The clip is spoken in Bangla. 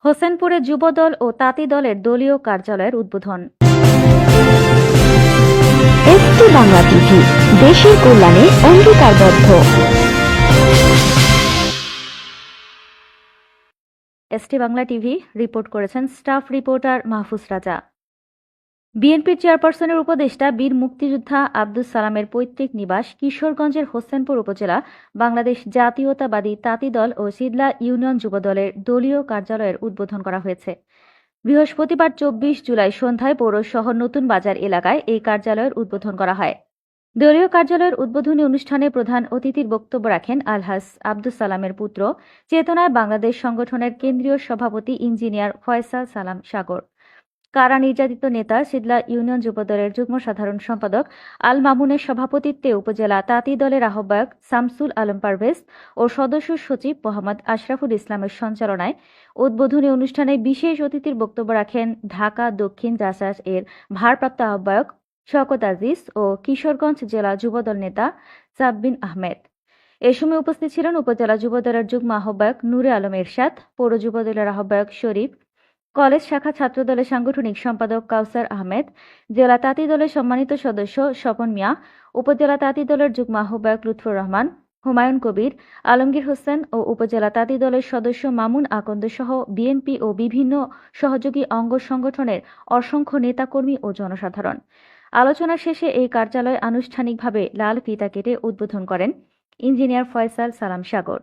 হোসেনপুরে যুবদল ও তাঁতি দলের দলীয় কার্যালয়ের উদ্বোধন। এসটি বাংলা টিভি, দেশের কল্যাণে অঙ্গীকারবদ্ধ। এসটি বাংলা টিভি রিপোর্ট করেছেন স্টাফ রিপোর্টার মাহফুজ রাজা। বিএনপির চেয়ারপারসনের উপদেষ্টা বীর মুক্তিযোদ্ধা আব্দুস সালামের পৈতৃক নিবাস কিশোরগঞ্জের হোসেনপুর উপজেলা বাংলাদেশ জাতীয়তাবাদী তাঁতি দল ও সিদলা ইউনিয়ন যুবদলের দলীয় কার্যালয়ের উদ্বোধন করা হয়েছে। বৃহস্পতিবার ২৪ জুলাই সন্ধ্যায় পৌর শহর নতুন বাজার এলাকায় এই কার্যালয়ের উদ্বোধন করা হয়। দলীয় কার্যালয়ের উদ্বোধনী অনুষ্ঠানে প্রধান অতিথির বক্তব্য রাখেন আলহাজ আব্দুস সালামের পুত্র চেতনায় বাংলাদেশ সংগঠনের কেন্দ্রীয় সভাপতি ইঞ্জিনিয়ার ফয়সাল সালাম সাগর, কারা নির্যাতিত নেতা সিদলা ইউনিয়ন যুবদলের যুগ্ম সাধারণ সম্পাদক আল মামুনের সভাপতিত্বে উপজেলা তাঁতি দলের আহ্বায়ক শামসুল আলম পারভেজ ও সদস্য সচিব মোহাম্মদ আশরাফুল ইসলামের সঞ্চালনায় উদ্বোধনী অনুষ্ঠানে বিশেষ অতিথির বক্তব্য রাখেন ঢাকা দক্ষিণ জাসাস এর ভারপ্রাপ্ত আহ্বায়ক শওকত আজিজ ও কিশোরগঞ্জ জেলা যুবদল নেতা সাব্বিন আহমেদ। এ সময় উপস্থিত ছিলেন উপজেলা যুবদলের যুগ্ম আহ্বায়ক নূরে আলম এরশাদ, পৌর যুবদলের আহ্বায়ক শরীফ, কলেজ শাখা ছাত্রদলের সাংগঠনিক সম্পাদক কাউসার আহমেদ, জেলা তাঁতি দলের সম্মানিত সদস্য স্বপন মিয়া, উপজেলা তাঁতি দলের যুগ্ম আহ্বায়ক লুৎফুর রহমান, হুমায়ুন কবির, আলমগীর হোসেন ও উপজেলা তাঁতি দলের সদস্য মামুন আকন্দ সহ বিএনপি ও বিভিন্ন সহযোগী অঙ্গ সংগঠনের অসংখ্য নেতাকর্মী ও জনসাধারণ। আলোচনা শেষে এই কার্যালয় আনুষ্ঠানিকভাবে লাল ফিতা কেটে উদ্বোধন করেন ইঞ্জিনিয়ার ফয়সাল সালাম সাগর।